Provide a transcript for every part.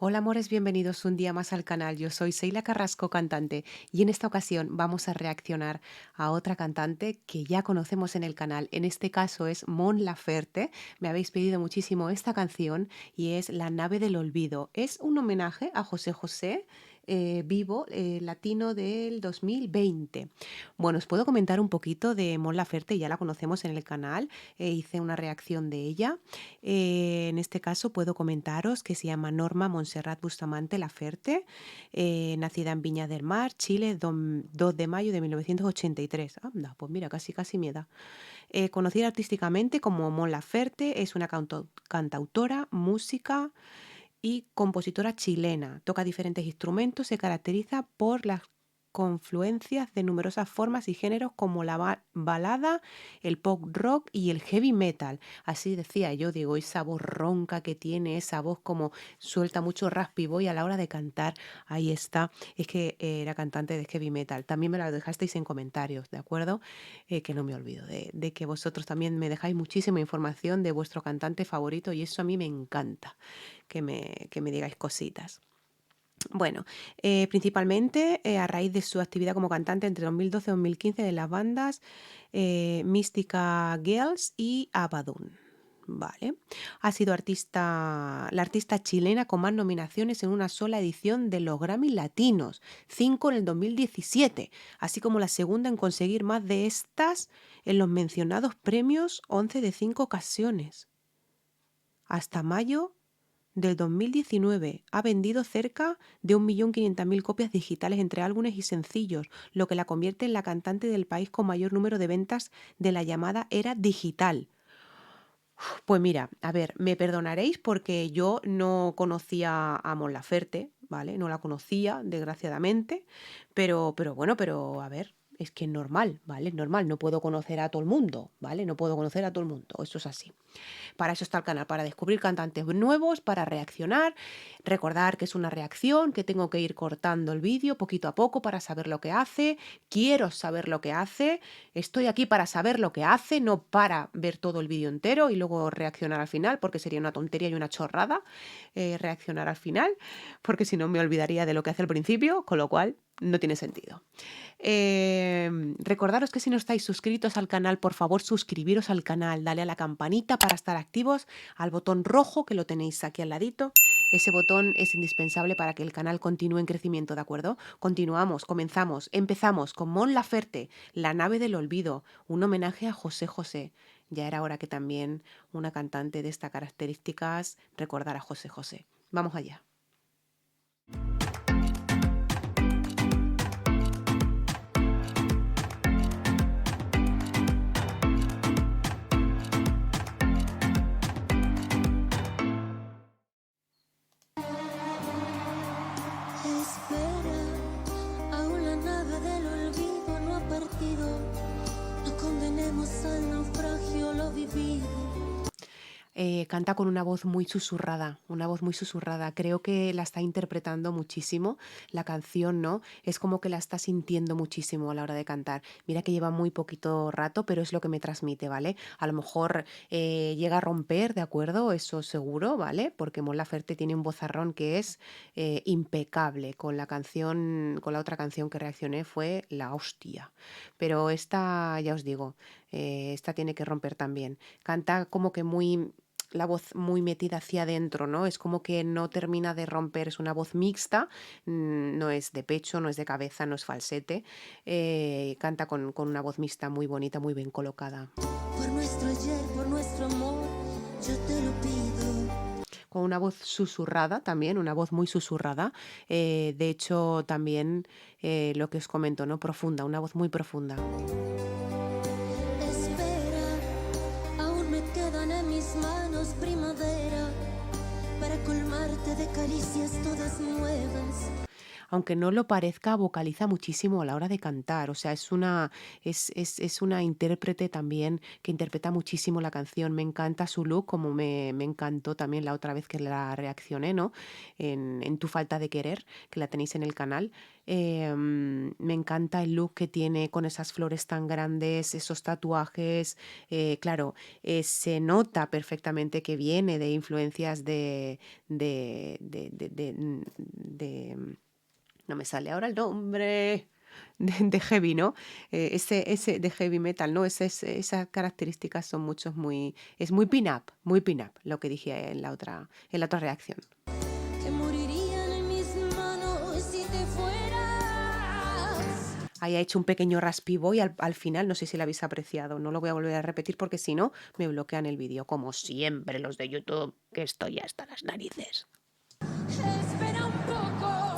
Hola amores, bienvenidos un día más al canal. Yo soy Seila Carrasco, cantante, y en esta ocasión vamos a reaccionar a otra cantante que ya conocemos en el canal. En este caso es Mon Laferte. Me habéis pedido muchísimo esta canción y es La nave del olvido. Es un homenaje a José José vivo latino del 2020. Bueno, os puedo comentar un poquito de Mon Laferte, ya la conocemos en el canal, hice una reacción de ella. En este caso puedo comentaros que se llama Norma Montserrat Bustamante Laferte, nacida en Viña del Mar, Chile, 2 de mayo de 1983. Anda, pues mira, casi casi mi edad. Conocida artísticamente como Mon Laferte, es una cantautora, música y compositora chilena. Toca diferentes instrumentos, se caracteriza por las confluencias de numerosas formas y géneros como la balada, el pop rock y el heavy metal. Así decía yo, digo, esa voz ronca que tiene, esa voz como suelta mucho raspy voy a la hora de cantar. Ahí está, es que era cantante de heavy metal. También me lo dejasteis en comentarios, ¿de acuerdo? Que no me olvido de que vosotros también me dejáis muchísima información de vuestro cantante favorito y eso a mí me encanta que me digáis cositas. Bueno, principalmente a raíz de su actividad como cantante entre 2012 y 2015 de las bandas Mystica Girls y Abaddon. Vale. Ha sido la artista chilena con más nominaciones en una sola edición de los Grammy Latinos, 5 en el 2017, así como la segunda en conseguir más de estas en los mencionados premios, 11 de 5 ocasiones. Hasta mayo del 2019 ha vendido cerca de 1.500.000 copias digitales entre álbumes y sencillos, lo que la convierte en la cantante del país con mayor número de ventas de la llamada era digital. Pues mira, a ver, me perdonaréis porque yo no conocía a Mon Laferte, ¿vale? No la conocía, desgraciadamente, pero bueno, pero a ver, es que es normal, ¿vale? Es normal, no puedo conocer a todo el mundo, ¿vale? No puedo conocer a todo el mundo, eso es así. Para eso está el canal, para descubrir cantantes nuevos, para reaccionar. Recordar que es una reacción, que tengo que ir cortando el vídeo poquito a poco para saber lo que hace. Quiero saber lo que hace. Estoy aquí para saber lo que hace, no para ver todo el vídeo entero y luego reaccionar al final, porque sería una tontería y una chorrada reaccionar al final, porque si no me olvidaría de lo que hace al principio, con lo cual no tiene sentido. Recordaros que si no estáis suscritos al canal, por favor suscribiros al canal, dale a la campanita para estar activos, al botón rojo que lo tenéis aquí al ladito. Ese botón es indispensable para que el canal continúe en crecimiento, ¿de acuerdo? Continuamos, empezamos con Mon Laferte, La nave del olvido, un homenaje a José José. Ya era hora que también una cantante de estas características recordara a José José. Vamos allá. Espera, aún la nave del olvido no ha partido. No condenemos al naufragio lo vivido. Canta con una voz muy susurrada, una voz muy susurrada. Creo que la está interpretando muchísimo la canción, ¿no? Es como que la está sintiendo muchísimo a la hora de cantar. Mira que lleva muy poquito rato, pero es lo que me transmite, ¿vale? A lo mejor llega a romper, ¿de acuerdo? Eso seguro, ¿vale? Porque Mon Laferte tiene un vozarrón que es impecable. Con la canción, con la otra canción que reaccioné fue La hostia. Pero esta, ya os digo, esta tiene que romper también. Canta como que muy la voz muy metida hacia adentro, ¿no? Es como que no termina de romper, es una voz mixta, no es de pecho, no es de cabeza, no es falsete, canta con una voz mixta muy bonita, muy bien colocada. Por nuestro ayer, por nuestro amor, yo te lo pido. Con una voz susurrada también, una voz muy susurrada, de hecho también lo que os comento, ¿no? Profunda, una voz muy profunda. Espera, aún me quedan en mis manos primavera para colmarte de caricias todas nuevas. aunque no lo parezca, vocaliza muchísimo a la hora de cantar. O sea, es una intérprete también que interpreta muchísimo la canción. Me encanta su look, como me encantó también la otra vez que la reaccioné, ¿no? En Tu falta de querer, que la tenéis en el canal. Me encanta el look que tiene con esas flores tan grandes, esos tatuajes. Claro, se nota perfectamente que viene de influencias de no me sale ahora el nombre, de heavy, ¿no? Ese de heavy metal, ¿no? Esas características son muchos es muy pin-up, lo que dije en la otra reacción. que morirían en mis manos si te fueras. Ahí ha hecho un pequeño raspiboy al final, no sé si lo habéis apreciado, no lo voy a volver a repetir porque si no me bloquean el vídeo, como siempre los de YouTube, que estoy hasta las narices. Espera un poquito más.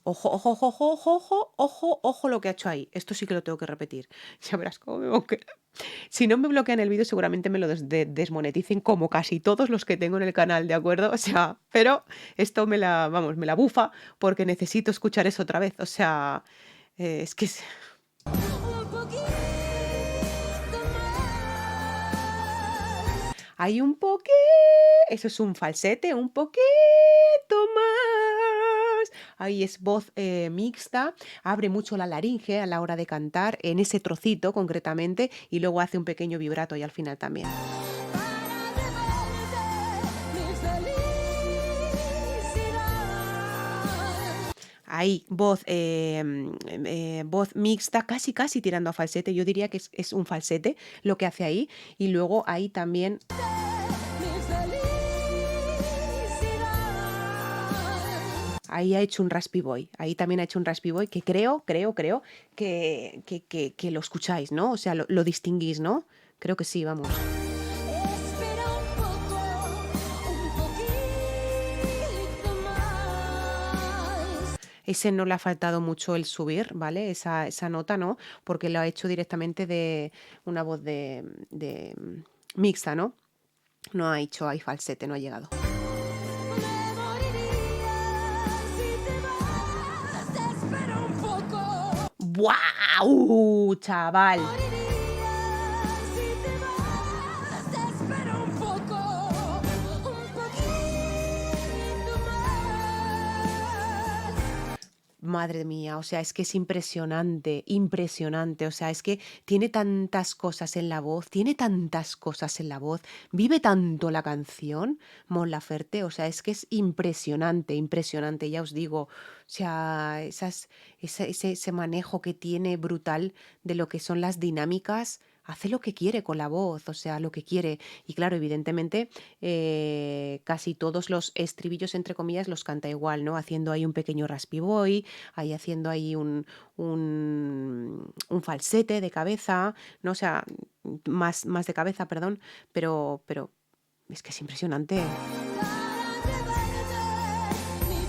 Ojo, ojo, ojo, ojo, ojo, ojo, ojo, ojo lo que ha hecho ahí. Esto sí que lo tengo que repetir. Ya verás cómo me bloquea. Si no me bloquean el vídeo, seguramente me lo desmoneticen como casi todos los que tengo en el canal, ¿de acuerdo? O sea, pero esto vamos, me la bufa porque necesito escuchar eso otra vez. O sea, es que Un poquito más. hay un poquito, eso es un falsete, un poquito más. Ahí es voz mixta, abre mucho la laringe a la hora de cantar, en ese trocito concretamente, y luego hace un pequeño vibrato y al final también. Para devolverte mi felicidad. Ahí voz mixta, casi casi tirando a falsete, yo diría que es un falsete lo que hace ahí, y luego ahí también Mi felicidad. ahí ha hecho un Raspy Boy, ahí también ha hecho un Raspy Boy que creo que lo escucháis, ¿no? O sea, lo distinguís, ¿no? Creo que sí, vamos. Espera un poquito más. Ese no le ha faltado mucho el subir, ¿vale? Esa nota, ¿no? Porque lo ha hecho directamente de una voz de mixta, ¿no? No ha hecho ahí falsete, no ha llegado. Me moriría si te vas. Espera un poco. ¡Guau! Chaval. Moriría si te vas. Espera un poco. Un poquito más. Madre mía, o sea, es que es impresionante, impresionante, o sea, es que tiene tantas cosas en la voz, tiene tantas cosas en la voz, vive tanto la canción, Mon Laferte, o sea, es que es impresionante, impresionante, ya os digo, o sea, ese manejo que tiene brutal de lo que son las dinámicas. Hace lo que quiere con la voz, o sea, lo que quiere. Y claro, evidentemente, casi todos los estribillos, entre comillas, los canta igual, ¿no? Haciendo ahí un pequeño raspy boy, ahí haciendo ahí un falsete de cabeza, ¿no? O sea, más de cabeza, perdón, pero es que es impresionante. Para devolverte mi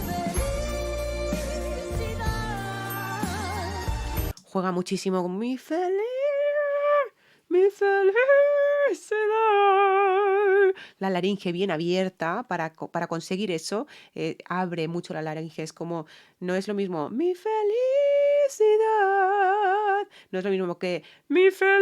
felicidad. Juega muchísimo con mi felicidad. La laringe bien abierta para conseguir eso, abre mucho la laringe. Es como, no es lo mismo mi felicidad, no es lo mismo que mi felicidad.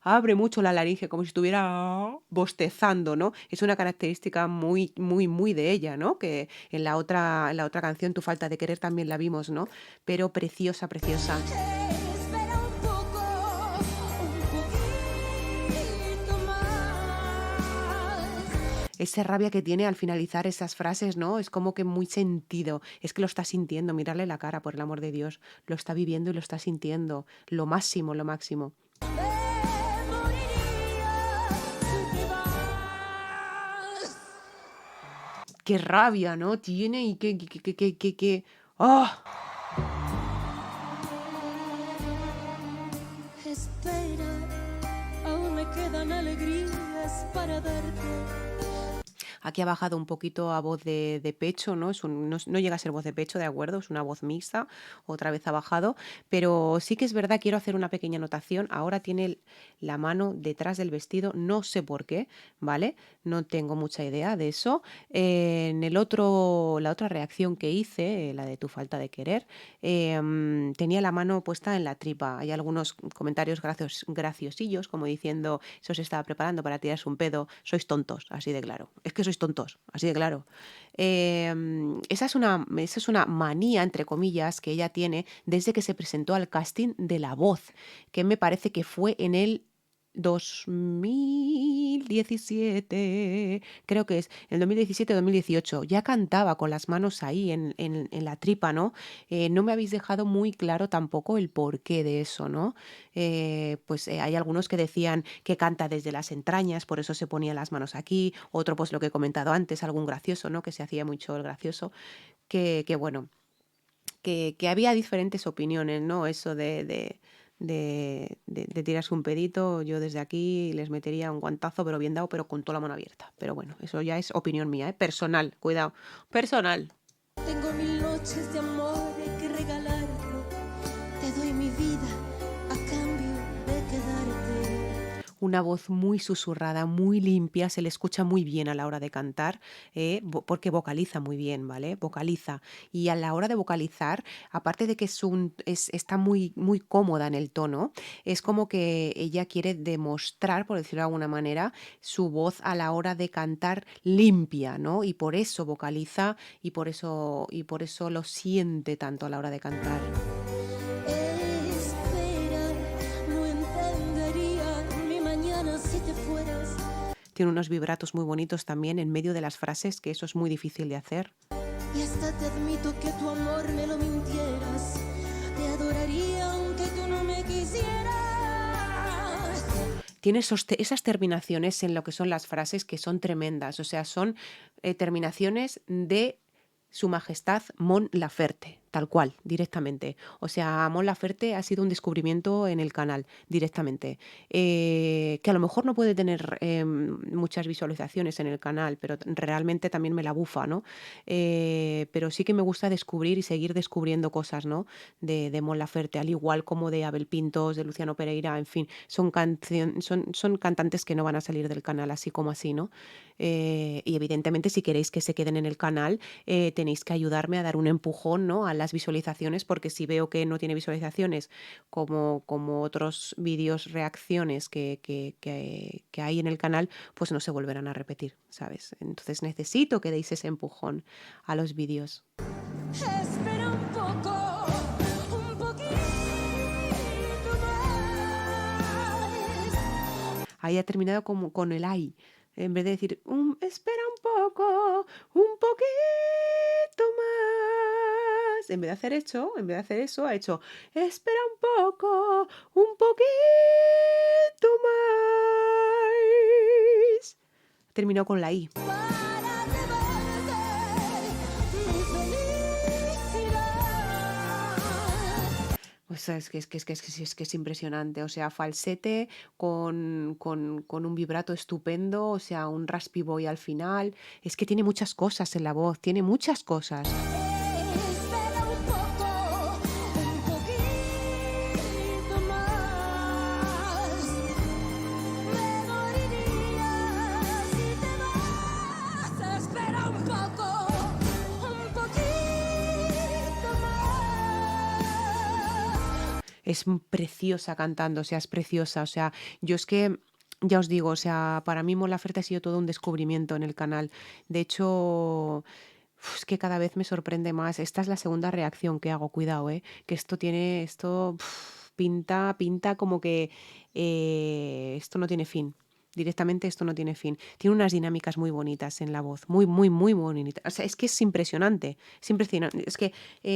Abre mucho la laringe como si estuviera bostezando, ¿no? Es una característica muy, muy, muy de ella, ¿no? Que en la otra canción, Tu falta de querer, también la vimos, ¿no? Pero preciosa, preciosa. Espera un poquito más. Esa rabia que tiene al finalizar esas frases, ¿no? Es como que muy sentido. Es que lo está sintiendo, mirarle la cara, por el amor de Dios. Lo está viviendo y lo está sintiendo. Lo máximo, lo máximo. Me moriría si te vas. Qué rabia, ¿no? Tiene y qué. ¡Ah! Espera, aún me quedan alegrías para darte. Aquí ha bajado un poquito a voz de pecho, ¿no? No llega a ser voz de pecho, de acuerdo, es una voz mixta, otra vez ha bajado, pero sí que es verdad, quiero hacer una pequeña anotación. Ahora tiene la mano detrás del vestido, no sé por qué, ¿vale? No tengo mucha idea de eso. La otra reacción que hice, la de tu falta de querer, tenía la mano puesta en la tripa. Hay algunos comentarios graciosillos, como diciendo, se os estaba preparando para tirarse un pedo, sois tontos, así de claro. Es que sois tontos, así de claro. Esa es una manía, entre comillas, que ella tiene desde que se presentó al casting de La Voz, que me parece que fue en el 2017, creo que es el 2017-2018. Ya cantaba con las manos ahí en la tripa, ¿no? No me habéis dejado muy claro tampoco el porqué de eso, ¿no? Hay algunos que decían que canta desde las entrañas, por eso se ponía las manos aquí. Otro, pues lo que he comentado antes, algún gracioso, ¿no? Que se hacía mucho el gracioso, que bueno, que había diferentes opiniones, ¿no? Eso de tirarse un pedito, yo desde aquí les metería un guantazo, pero bien dado, pero con toda la mano abierta. Pero bueno, eso ya es opinión mía, ¿eh? Personal, cuidado, personal. Tengo 1000 noches de amor que regalarte. Te doy mi vida a cambio de quedarte. Una voz muy susurrada, muy limpia, se le escucha muy bien a la hora de cantar, porque vocaliza muy bien, ¿vale? Vocaliza. Y a la hora de vocalizar, aparte de que está muy, muy cómoda en el tono, es como que ella quiere demostrar, por decirlo de alguna manera, su voz a la hora de cantar limpia, ¿no? Y por eso vocaliza y por eso lo siente tanto a la hora de cantar. Espera, no entendería mi mañana si te fueras. Tiene unos vibratos muy bonitos también en medio de las frases, que eso es muy difícil de hacer. Y hasta te admito que tu amor me lo mintieras. Te adoraría aunque tú no me quisieras. Tiene esas terminaciones en lo que son las frases que son tremendas, o sea, son terminaciones de Su Majestad Mon Laferte, tal cual, directamente. O sea, Mon Laferte ha sido un descubrimiento en el canal, directamente. Que a lo mejor no puede tener muchas visualizaciones en el canal, pero realmente también me la bufa, ¿no? Pero sí que me gusta descubrir y seguir descubriendo cosas, ¿no? De Mon Laferte, al igual como de Abel Pintos, de Luciano Pereira, en fin, son cantantes que no van a salir del canal así como así, ¿no? Y evidentemente, si queréis que se queden en el canal, tenéis que ayudarme a dar un empujón, ¿no? A las visualizaciones, porque si veo que no tiene visualizaciones como otros vídeos reacciones que hay en el canal, pues no se volverán a repetir, ¿sabes? Entonces necesito que deis ese empujón a los vídeos. Espera un poco, un poquito más. Ahí ha terminado como con el ay. En vez de decir, espera un poco, un poquito más. En vez de hacer eso, ha hecho, espera un poco, un poquito más. Terminó con la I. Para devolver mi felicidad. O sea, es que es impresionante. O sea, falsete con un vibrato estupendo, o sea, un raspy boy al final. Es que tiene muchas cosas en la voz, tiene muchas cosas. Espera un poco, un poquito más. Me moriría si te vas. Espera un poco, un poquito más. Es preciosa cantando, o sea, es preciosa. O sea, yo es que, ya os digo, o sea, para mí Mon Laferte ha sido todo un descubrimiento en el canal. De hecho, es que cada vez me sorprende más. Esta es la segunda reacción que hago, cuidado, que pinta como que esto no tiene fin. Directamente esto no tiene fin. Tiene unas dinámicas muy bonitas en la voz, muy, muy, muy bonitas. O sea, es que es impresionante, es impresionante. Es que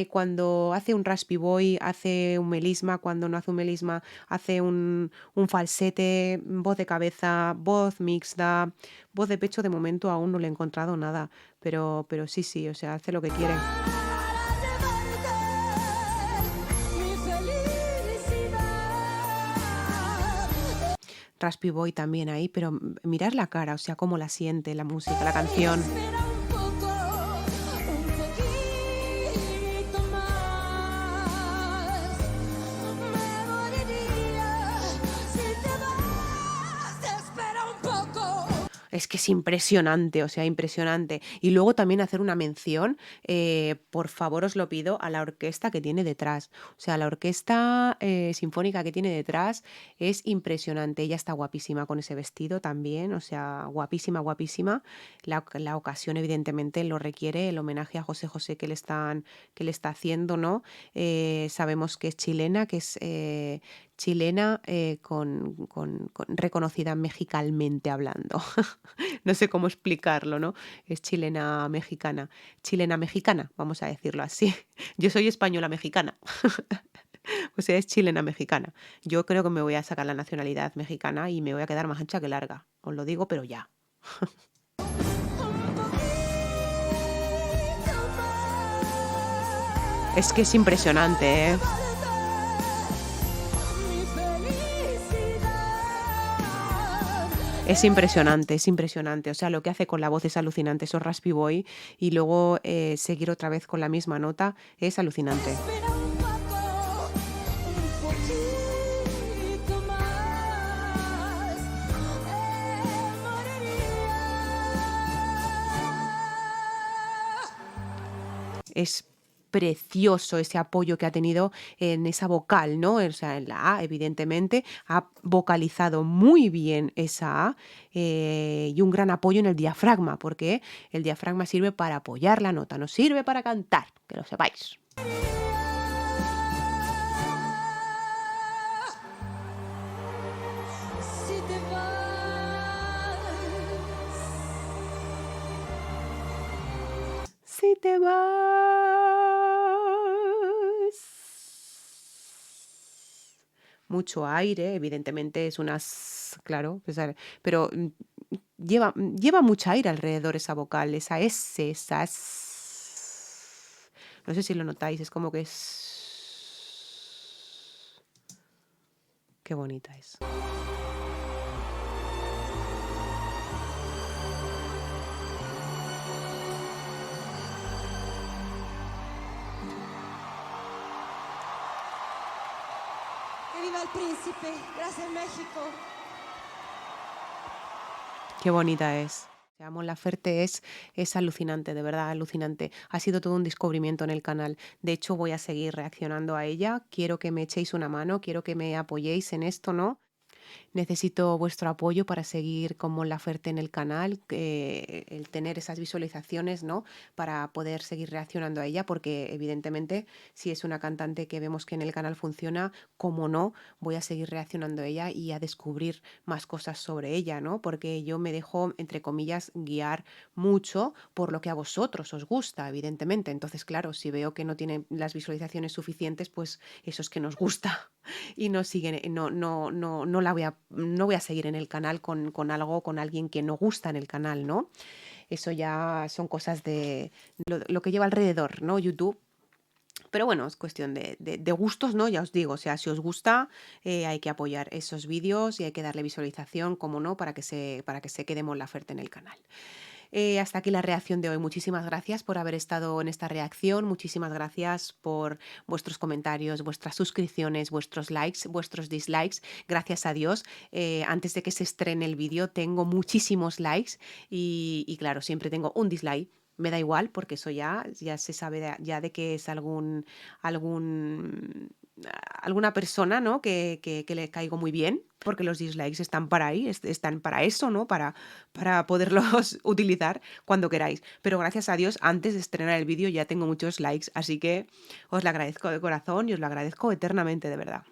cuando hace un raspy boy, hace un melisma, cuando no hace un melisma, hace un falsete, voz de cabeza, voz mixta, voz de pecho, de momento aún no le he encontrado nada, pero sí, o sea, hace lo que quiere. Para devolver mi felicidad. Raspy Boy también ahí, pero mirar la cara, o sea, cómo la siente, la música, la canción. Espera un poco, un poquito más. Me moriría si te vas. Es que es impresionante, o sea, impresionante. Y luego también hacer una mención, por favor os lo pido, a la orquesta que tiene detrás. O sea, la orquesta sinfónica que tiene detrás es impresionante. Ella está guapísima con ese vestido también, o sea, guapísima, guapísima. La ocasión evidentemente lo requiere, el homenaje a José José que le está haciendo, ¿no? Sabemos que es chilena, que es chilena reconocida mexicalmente hablando. No sé cómo explicarlo, ¿no? Es chilena mexicana. Chilena mexicana, vamos a decirlo así. Yo soy española mexicana. O sea, es chilena mexicana. Yo creo que me voy a sacar la nacionalidad mexicana y me voy a quedar más ancha que larga. Os lo digo, pero ya. Un poquito Es que es más. impresionante, ¿eh? Mi felicidad. Es impresionante, es impresionante. O sea, lo que hace con la voz es alucinante, esos Raspy Boy, y luego seguir otra vez con la misma nota es alucinante. Respira un poquito más. Moriría. Es precioso ese apoyo que ha tenido en esa vocal, ¿no? O sea, en la A, evidentemente, ha vocalizado muy bien esa A y un gran apoyo en el diafragma, porque el diafragma sirve para apoyar la nota, no sirve para cantar, que lo sepáis. Si te vas. Si te vas. Mucho aire, evidentemente es unas, claro, pero lleva mucha aire alrededor esa vocal, esa S, esa S. No sé si lo notáis, es como que es... Qué bonita es. Que viva el príncipe. Gracias, México. Qué bonita es. O sea, Mon Laferte es alucinante, de verdad alucinante. Ha sido todo un descubrimiento en el canal. De hecho, voy a seguir reaccionando a ella. Quiero que me echéis una mano, quiero que me apoyéis en esto, ¿no? Necesito vuestro apoyo para seguir con Mon Laferte en el canal, el tener esas visualizaciones, ¿no? Para poder seguir reaccionando a ella, porque evidentemente si es una cantante que vemos que en el canal funciona, como no, voy a seguir reaccionando a ella y a descubrir más cosas sobre ella, ¿no? Porque yo me dejo, entre comillas, guiar mucho por lo que a vosotros os gusta, evidentemente. Entonces, claro, si veo que no tiene las visualizaciones suficientes, pues eso es que nos gusta y no siguen, no voy a seguir en el canal con algo, con alguien que no gusta en el canal, ¿no? Eso ya son cosas de lo que lleva alrededor, ¿no? YouTube. Pero bueno, es cuestión de gustos, ¿no? Ya os digo, o sea, si os gusta, hay que apoyar esos vídeos y hay que darle visualización, como no, para que se quede Mon Laferte en el canal. Hasta aquí la reacción de hoy. Muchísimas gracias por haber estado en esta reacción. Muchísimas gracias por vuestros comentarios, vuestras suscripciones, vuestros likes, vuestros dislikes. Gracias a Dios. Antes de que se estrene el vídeo, tengo muchísimos likes y claro, siempre tengo un dislike. Me da igual porque eso ya se sabe ya de que es algún, alguna persona, ¿no? Que le caigo muy bien, porque los dislikes están para ahí, están para eso, ¿no? Para poderlos utilizar cuando queráis. Pero gracias a Dios, antes de estrenar el vídeo ya tengo muchos likes, así que os lo agradezco de corazón y os lo agradezco eternamente, de verdad.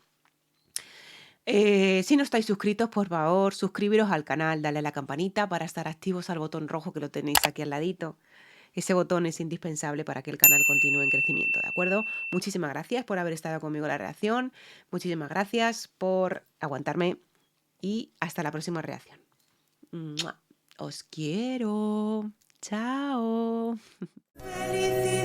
Si no estáis suscritos, por favor, suscribiros al canal, dale a la campanita para estar activos al botón rojo que lo tenéis aquí al ladito. Ese botón es indispensable para que el canal continúe en crecimiento, ¿de acuerdo? Muchísimas gracias por haber estado conmigo en la reacción, muchísimas gracias por aguantarme y hasta la próxima reacción. ¡Mua! Os quiero. Chao. Felicidad.